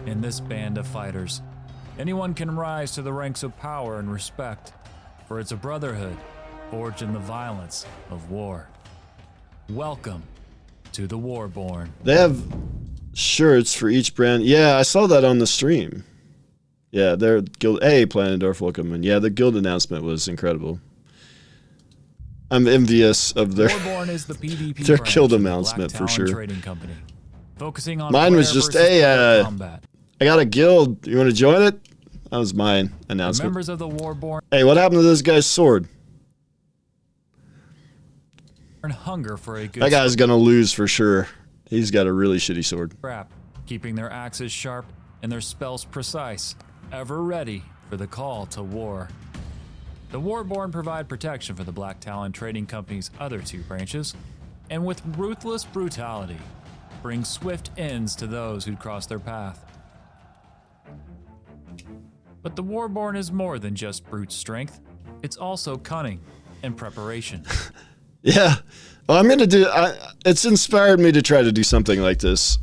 In this band of fighters, anyone can rise to the ranks of power and respect, for it's a brotherhood forged in the violence of war. Welcome to the Warborn. They have shirts for each brand. Yeah, I saw that on the stream. Yeah, their guild. Hey, Planendorf, welcome. And yeah, the guild announcement was incredible. I'm envious of their Warborn is the PvP their branch guild of the announcement Black for Talon sure. Trading Company, focusing on Mine was player just, versus hey, player combat. I got a guild. You want to join it? That was mine The announcement. members of the Warborn Hey, what happened to this guy's sword? hunger for a good That guy's gonna lose for sure. He's got a really shitty sword. scrap, keeping their axes sharp and their spells precise, ever ready for the call to war. The Warborn provide protection for the Black Talon Trading Company's other 2 branches, and with ruthless brutality, bring swift ends to those who'd cross their path. But the Warborn is more than just brute strength. It's also cunning and preparation. Yeah. Well, I'm gonna do. It's inspired me to try to do something like this.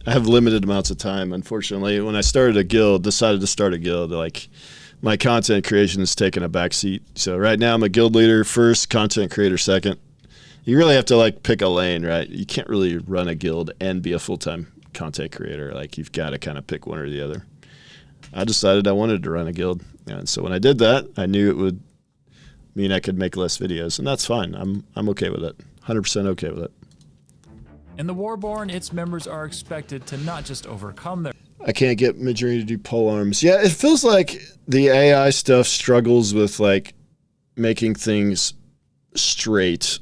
I have limited amounts of time, unfortunately. When I started a guild, decided to start a guild, like my content creation has taken a back seat. So right now I'm a guild leader first, content creator second. You really have to like pick a lane, right? You can't really run a guild and be a full-time content creator. Like you've got to kind of pick one or the other. I decided I wanted to run a guild. And so when I did that, I knew it would mean I could make less videos, and that's fine. I'm okay with it. 100% okay with it. In the Warborn, its members are expected to not just overcome their I can't get Midjourney to do pole arms. Yeah, it feels like the AI stuff struggles with like making things straight.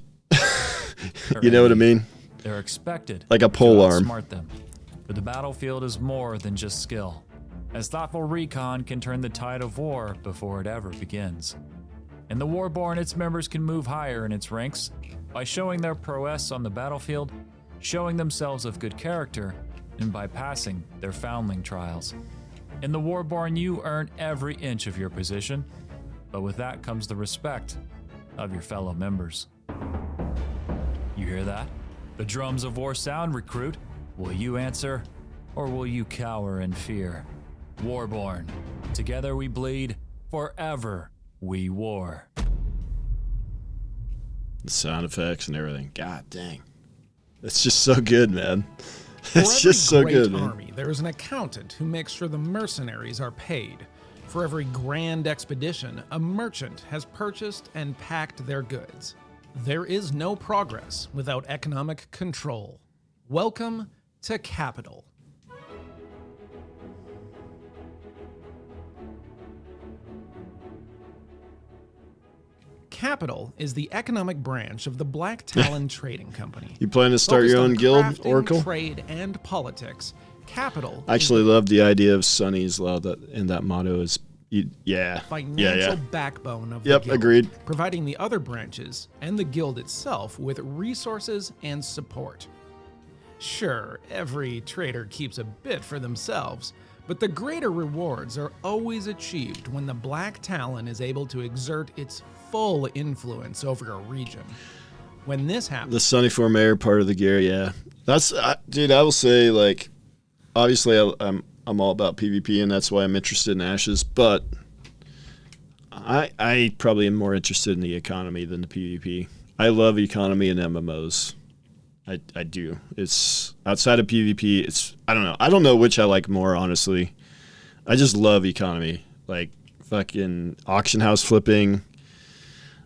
You know what I mean? They're expected Like a pole to arm. outsmart them. But the battlefield is more than just skill, as thoughtful recon can turn the tide of war before it ever begins. In the Warborn, its members can move higher in its ranks by showing their prowess on the battlefield, showing themselves of good character, and by passing their foundling trials. In the Warborn, you earn every inch of your position, but with that comes the respect of your fellow members. You hear that? The drums of war sound, recruit. Will you answer, or will you cower in fear? Warborn, together we bleed, forever we war. The sound effects and everything. God dang. It's just so good, man. For It's every just so great good, man. army, there is an accountant who makes sure the mercenaries are paid. For every grand expedition, a merchant has purchased and packed their goods. There is no progress without economic control. Welcome to Capital. Capital is the economic branch of the Black Talon Trading Company. You plan to start your Focused own on guild, crafting, Oracle? trade, and politics. Capital I actually love the idea of Sonny's law and that motto is, yeah. financial backbone of Yep, the guild, agreed. providing the other branches and the guild itself with resources and support. Sure, every trader keeps a bit for themselves, but the greater rewards are always achieved when the Black Talon is able to exert its full influence over a region. When this happens, The Sunny Four Mayor part of the gear, yeah. That's, dude, I will say, like, obviously I'm all about PvP, and that's why I'm interested in Ashes, but I probably am more interested in the economy than the PvP. I love economy and MMOs. I do. It's outside of PvP, it's, I don't know. I don't know which I like more, honestly. I just love economy. Like fucking auction house flipping.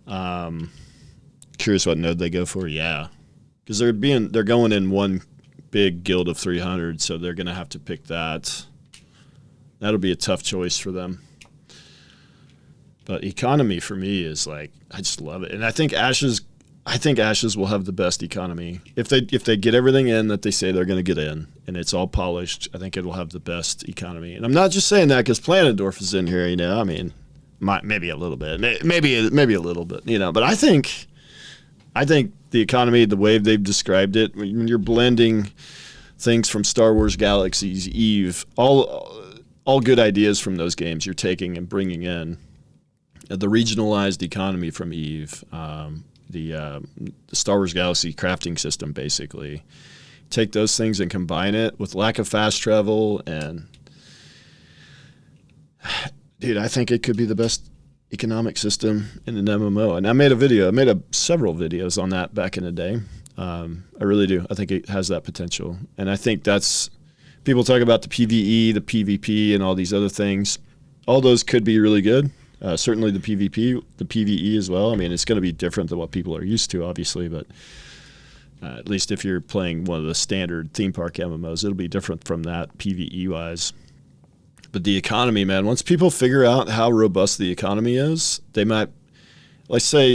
Curious what node they go for. Yeah. Because they're going in one big guild of 300, so they're gonna have to pick that. That'll be a tough choice for them. But economy for me is like, I just love it. And I think Ashes will have the best economy. If they get everything in that they say they're going to get in, and it's all polished, I think it will have the best economy. And I'm not just saying that because Planendorf is in here, you know. I mean, maybe a little bit, maybe a little bit, you know. But I think the economy, the way they've described it, when you're blending things from Star Wars Galaxy's Eve, all good ideas from those games you're taking and bringing in. The regionalized economy from Eve, the Star Wars Galaxy crafting system, basically. Take those things and combine it with lack of fast travel, and dude, I think it could be the best economic system in an MMO. And I made several videos on that back in the day. I really do. I think it has that potential. And I think that's, people talk about the PvE, the PvP, and all these other things. All those could be really good. Certainly the PvP, the PvE as well. I mean, it's going to be different than what people are used to, obviously, but at least if you're playing one of the standard theme park MMOs, it'll be different from that PvE-wise. But the economy, man, once people figure out how robust the economy is, they might, let's say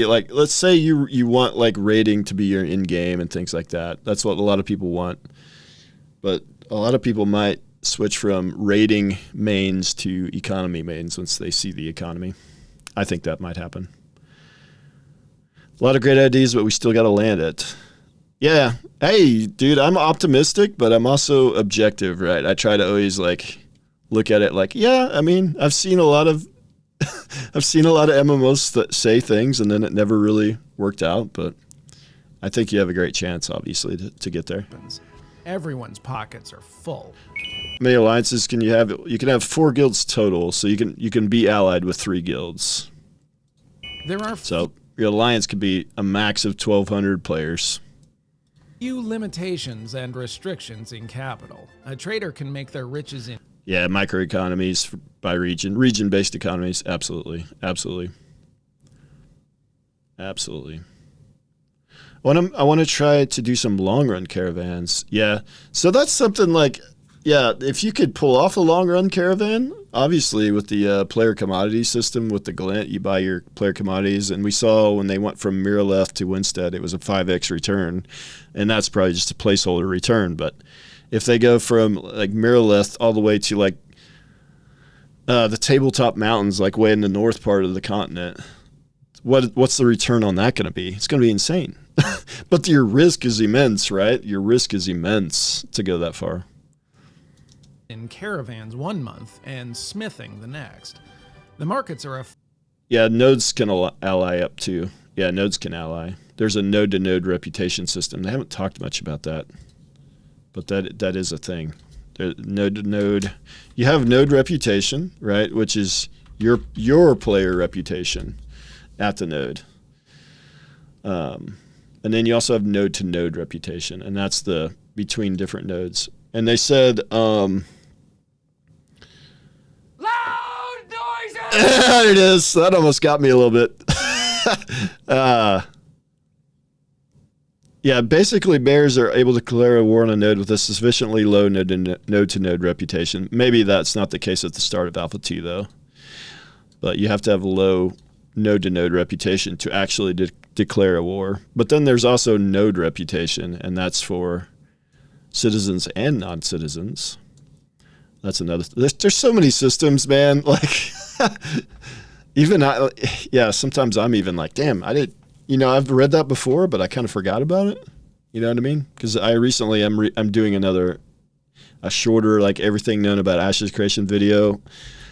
you want like raiding to be your in-game and things like that. That's what a lot of people want. But a lot of people might switch from raiding mains to economy mains once they see the economy. I think that might happen. A lot of great ideas, but we still got to land it. Yeah. Hey, dude, I'm optimistic, but I'm also objective, right? I try to always like look at it like, yeah, I mean, I've seen a lot of MMOs that say things and then it never really worked out, but I think you have a great chance, obviously, to get there. everyone's pockets are full. How many alliances can you have? You can have 4 guilds total, so you can be allied with 3 guilds. So your alliance could be a max of 1,200 players. Few limitations and restrictions in capital. A trader can make their riches in. Yeah, microeconomies by region, region-based economies. Absolutely. I want to try to do some long-run caravans. Yeah, so that's something like, yeah, if you could pull off a long-run caravan, obviously with the player commodity system, with the Glint, you buy your player commodities, and we saw when they went from Miraleth to Winstead, it was a 5x return, and that's probably just a placeholder return. But if they go from like Miraleth all the way to like the Tabletop Mountains, like way in the north part of the continent, what's the return on that going to be? It's going to be insane. But your risk is immense, right? Your risk is immense to go that far. In caravans 1 month and smithing the next. The markets are Yeah, nodes can ally up too. Yeah, nodes can ally. There's a node-to-node reputation system. They haven't talked much about that, but that is a thing. Node-to-node. You have node reputation, right, which is your player reputation at the node. And then you also have node-to-node reputation, and that's the between different nodes. And they said, loud noises! There it is. That almost got me a little bit. Yeah, basically bears are able to declare a war on a node with a sufficiently low node-to-node reputation. Maybe that's not the case at the start of Alpha 2, though. But you have to have a low node-to-node reputation to actually declare a war. But then there's also node reputation, and that's for citizens and non-citizens. That's another. There's so many systems, man. Like, even sometimes I'm even like, damn, I did. I've read that before, but I kind of forgot about it. You know what I mean? Because I recently I'm doing a shorter, like everything known about Ash's creation video,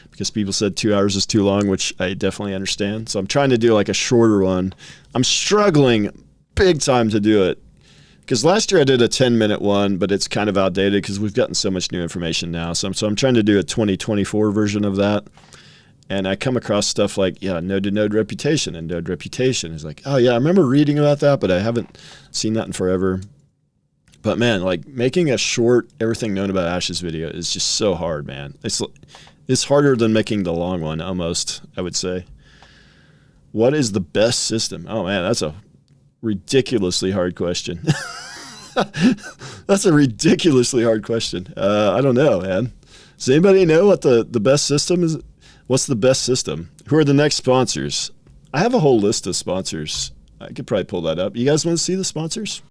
because people said 2 hours is too long, which I definitely understand. So I'm trying to do like a shorter one. I'm struggling big time to do it. Because last year I did a 10-minute one, but it's kind of outdated because we've gotten so much new information now. So I'm trying to do a 2024 version of that. And I come across stuff like, node-to-node reputation, and node reputation is like, oh yeah, I remember reading about that, but I haven't seen that in forever. But man, like making a short everything known about Ash's video is just so hard, man. It's harder than making the long one, almost, I would say. What is the best system? Oh man, that's a ridiculously hard question. That's a ridiculously hard question. I don't know, man. Does anybody know what the best system is? What's the best system? Who are the next sponsors? I have a whole list of sponsors. I could probably pull that up. You guys want to see the sponsors?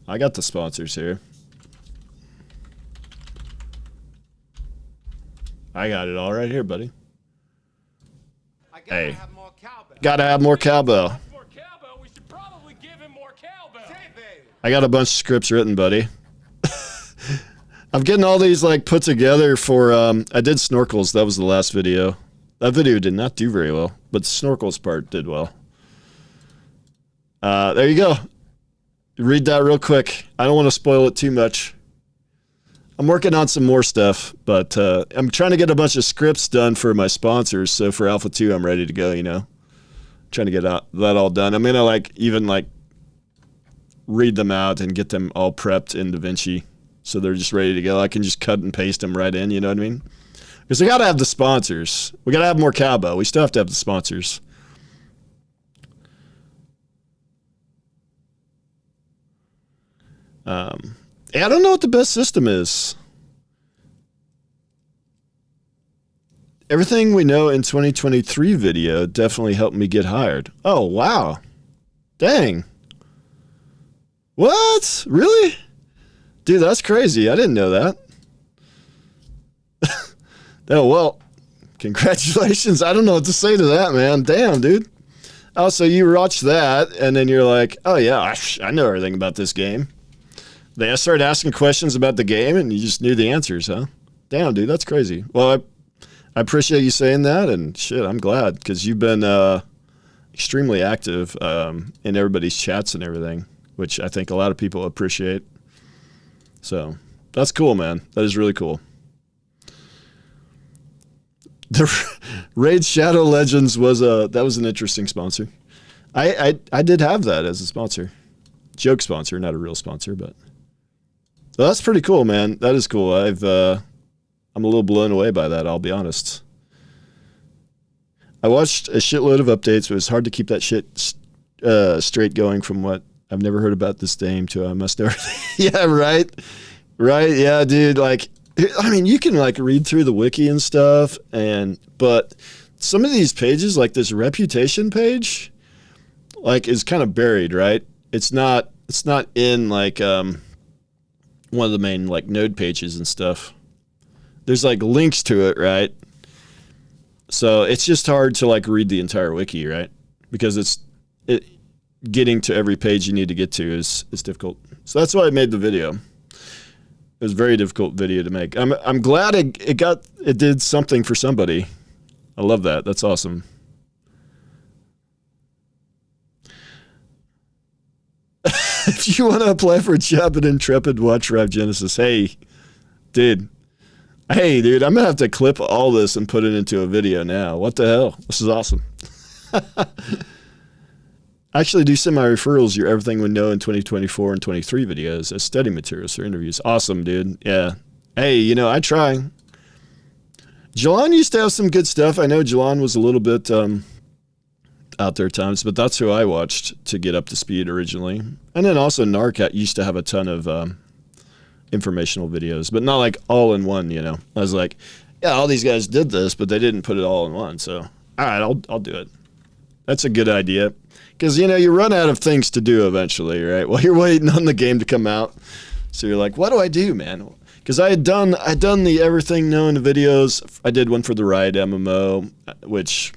I got the sponsors here. I got it all right here, buddy. Hey, gotta have more cowbell. I got a bunch of scripts written, buddy. I'm getting all these like put together for, I did snorkels. That was the last video. That video did not do very well, but the snorkels part did well. There you go. Read that real quick. I don't want to spoil it too much. I'm working on some more stuff, but I'm trying to get a bunch of scripts done for my sponsors. So for Alpha 2, I'm ready to go, Trying to get that all done. I'm going to read them out and get them all prepped in DaVinci. So they're just ready to go. I can just cut and paste them right in, you know what I mean? Because we got to have the sponsors. We got to have more cowbell. We still have to have the sponsors. I don't know what the best system is. Everything we know in 2023 video definitely helped me get hired. Oh, wow. Dang. What? Really? Dude, that's crazy. I didn't know that. Oh, well, congratulations. I don't know what to say to that, man. Damn, dude. Oh, so you watched that, and then you're like, oh, yeah, I know everything about this game. They started asking questions about the game, and you just knew the answers, huh? Damn, dude, that's crazy. Well, I appreciate you saying that, and shit, I'm glad, because you've been extremely active in everybody's chats and everything, which I think a lot of people appreciate. So that's cool, man. That is really cool. The Raid Shadow Legends was an interesting sponsor. I did have that as a sponsor, joke sponsor, not a real sponsor, but so that's pretty cool, man. That is cool. I'm a little blown away by that. I'll be honest. I watched a shitload of updates, but it was hard to keep that shit straight going from what I've never heard about this game to I must know. Yeah, right. Yeah, dude. Like, I mean, you can like read through the wiki and stuff, but some of these pages, like this reputation page, like is kind of buried, right? It's not in like one of the main like node pages and stuff. There's like links to it, right? So it's just hard to like read the entire wiki, right? Because getting to every page you need to get to is difficult. So that's why I made the video. It was a very difficult video to make. I'm glad it did something for somebody. I love that. That's awesome. If you want to apply for a job at Intrepid, watch Rive Genesis. Hey, dude, I'm going to have to clip all this and put it into a video now. What the hell? This is awesome. Actually do semi-referrals, your Everything We Know in 2024 and 23 videos as study materials or interviews. Awesome, dude. Yeah. Hey, I try. Jelon used to have some good stuff. I know Jelon was a little bit, out there times, but that's who I watched to get up to speed originally. And then also Narcat used to have a ton of informational videos, but not like all in one, you know. I was like, yeah, all these guys did this, but they didn't put it all in one. So, all right, I'll do it. That's a good idea. Because, you know, you run out of things to do eventually, right? While you're waiting on the game to come out. So you're like, what do I do, man? Because I'd done the everything known videos. I did one for the Riot MMO, which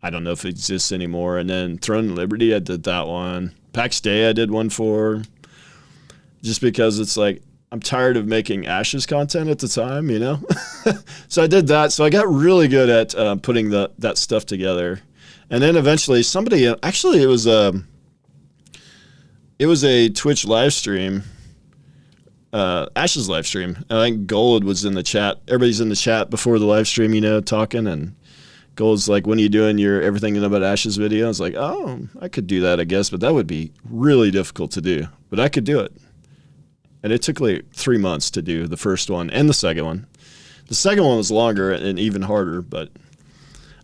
I don't know if it exists anymore. And then Throne of Liberty, I did that one. PAX Day, I did one for. Just because it's like, I'm tired of making Ashes content at the time, you know? So I did that. So I got really good at putting that stuff together. And then eventually somebody, actually it was a Twitch live stream, Ashes live stream. I think Gold was in the chat. Everybody's in the chat before the live stream, you know, talking. And Gold's like, when are you doing your everything about Ashes video? I was like, oh, I could do that, I guess. But that would be really difficult to do. But I could do it. And it took like 3 months to do the first one and the second one. The second one was longer and even harder, but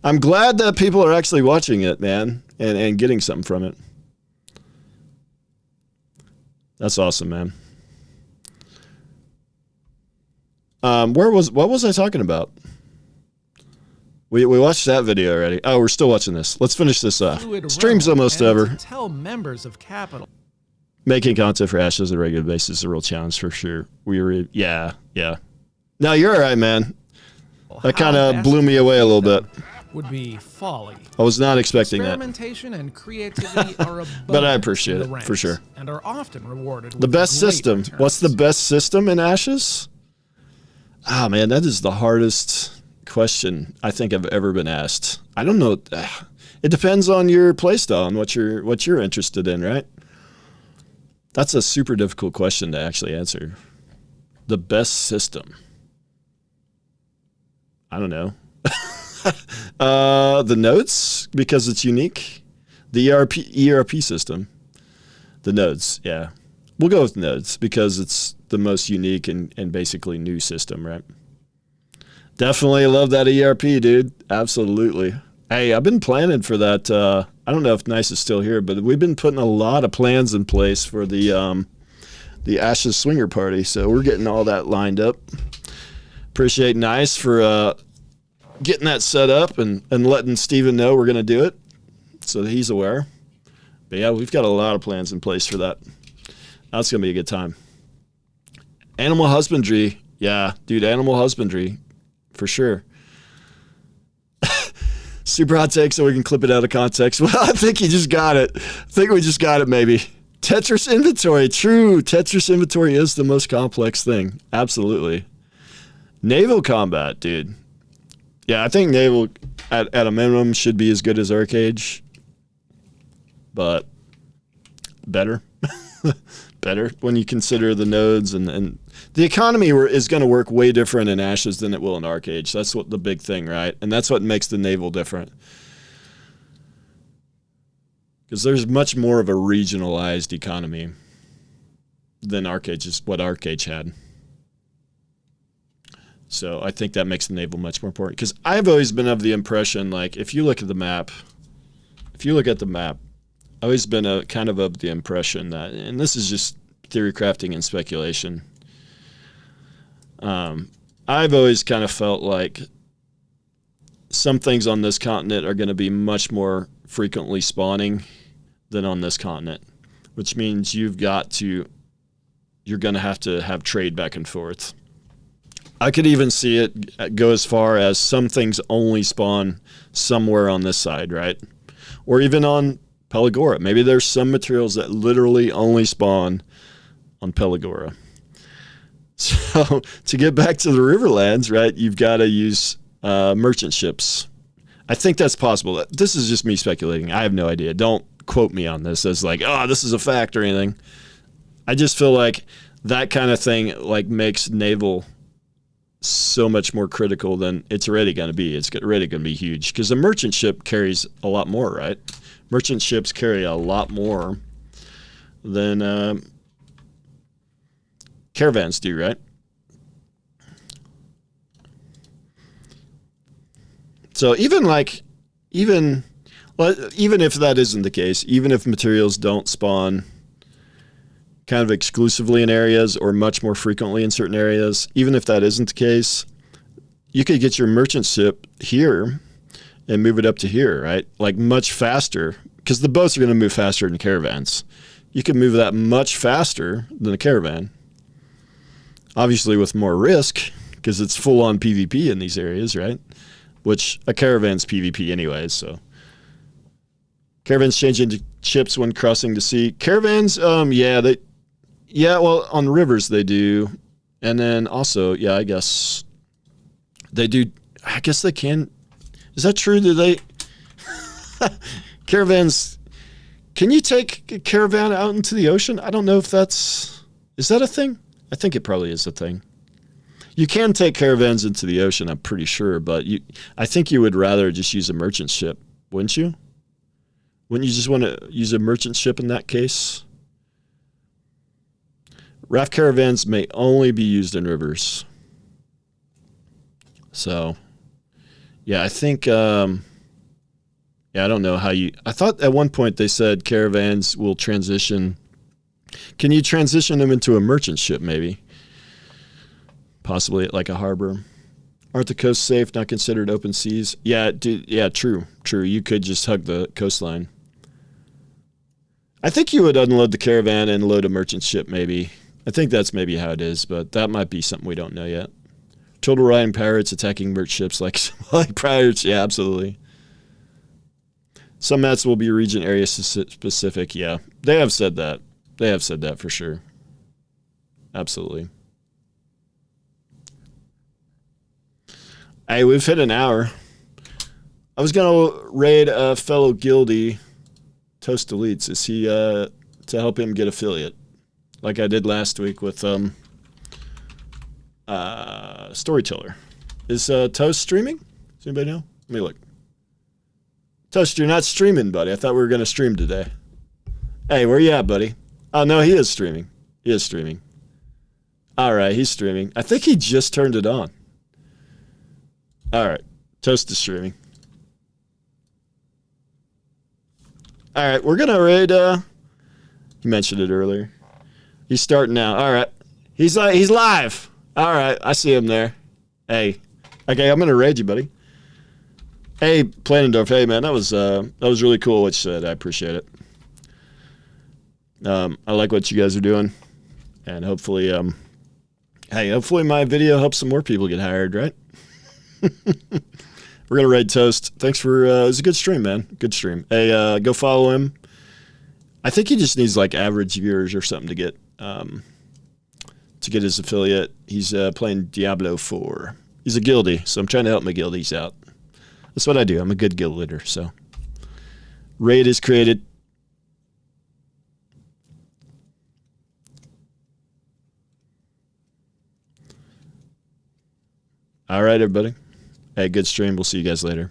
I'm glad that people are actually watching it, man, and getting something from it. That's awesome, man. What was I talking about? We watched that video already. Oh, we're still watching this. Let's finish this up. Stream's almost over. Tell members of Capital. Making content for Ashes on a regular basis is a real challenge for sure. Yeah. No, you're all right, man. That kind of blew me away a little bit. Would be folly. I was not expecting that. Experimentation and creativity are abundant. But I appreciate in the it, for sure. And are often rewarded The with best great system. returns. What's the best system in Ashes? Ah, man, that is the hardest question I think I've ever been asked. I don't know. It depends on your playstyle and what you're interested in, right? That's a super difficult question to actually answer. The best system. I don't know. The nodes, because it's unique. The ERP system. The nodes, yeah. We'll go with nodes because it's the most unique and basically new system, right? Definitely love that ERP, dude. Absolutely. Hey, I've been planning for that. I don't know if Nice is still here, but we've been putting a lot of plans in place for the Ashes Swinger Party. So we're getting all that lined up. Appreciate Nice for getting that set up and letting Steven know we're going to do it so that he's aware. But yeah, we've got a lot of plans in place for that. That's going to be a good time. Animal husbandry. Yeah, dude, animal husbandry for sure. Super hot take so we can clip it out of context. Well, I think you just got it. I think we just got it, maybe. Tetris inventory. True. Tetris inventory is the most complex thing. Absolutely. Naval combat, dude. Yeah, I think naval at a minimum should be as good as Arcade, but better. Better when you consider the nodes and the economy is going to work way different in Ashes than it will in Arcade. That's what the big thing, right? And that's what makes the naval different. Because there's much more of a regionalized economy than Arcade, just what Arcade had. So I think that makes the naval much more important. Because I've always been of the impression, like, if you look at the map, I've always been kind of the impression that, and this is just theory crafting and speculation, I've always kind of felt like some things on this continent are going to be much more frequently spawning than on this continent, which means you're going to have trade back and forth. I could even see it go as far as some things only spawn somewhere on this side, right? Or even on Pelagora. Maybe there's some materials that literally only spawn on Pelagora. So to get back to the Riverlands, right, you've got to use merchant ships. I think that's possible. This is just me speculating. I have no idea. Don't quote me on this as like, oh, this is a fact or anything. I just feel like that kind of thing like makes naval so much more critical than it's already going to be. It's already going to be huge because a merchant ship carries a lot more, right? Merchant ships carry a lot more than caravans do, right? So even Well, even if that isn't the case, even if materials don't spawn kind of exclusively in areas or much more frequently in certain areas, even if that isn't the case, you could get your merchant ship here and move it up to here, right? Like much faster, because the boats are going to move faster than caravans. You can move that much faster than a caravan. Obviously with more risk, because it's full-on PvP in these areas, right? Which a caravan's PvP anyways, so. Caravans change into ships when crossing the sea. Caravans, well, on rivers they do. And then also, yeah, I guess they do. I guess they can. Is that true? Do they? Caravans, can you take a caravan out into the ocean? I don't know if is that a thing? I think it probably is a thing. You can take caravans into the ocean, I'm pretty sure, but I think you would rather just use a merchant ship, wouldn't you? Wouldn't you just want to use a merchant ship in that case? Raft caravans may only be used in rivers. So, yeah, I think, I don't know how I thought at one point they said caravans will transition. Can you transition them into a merchant ship maybe? Possibly at like a harbor. Aren't the coasts safe, not considered open seas? Yeah, true. You could just hug the coastline. I think you would unload the caravan and load a merchant ship maybe. I think that's maybe how it is, but that might be something we don't know yet. Total riding pirates attacking merchant ships like pirates. Yeah, absolutely. Some mats will be region area specific. Yeah, they have said that. They have said that for sure. Absolutely. Hey, we've hit an hour. I was going to raid a fellow guildie, Toast Elites. Is he to help him get affiliate? Like I did last week with Storyteller. Is Toast streaming? Does anybody know? Let me look. Toast, you're not streaming, buddy. I thought we were going to stream today. Hey, where you at, buddy? Oh, no, he is streaming. He is streaming. All right, he's streaming. I think he just turned it on. All right, Toast is streaming. All right, we're going to raid, you mentioned it earlier. He's starting now. All right. He's live. All right, I see him there. Hey. Okay, I'm going to raid you, buddy. Hey, Planendorf. Hey, man, that was really cool what you said. I appreciate it. I like what you guys are doing. And hopefully, hopefully my video helps some more people get hired, right? We're going to raid Toast. Thanks for, it was a good stream, man. Good stream. Hey, go follow him. I think he just needs like average viewers or something to get his affiliate. He's playing Diablo 4. He's a guildie, so I'm trying to help my guildies out. That's what I do. I'm a good guild leader, so. Raid is created. All right, everybody. Hey, good stream. We'll see you guys later.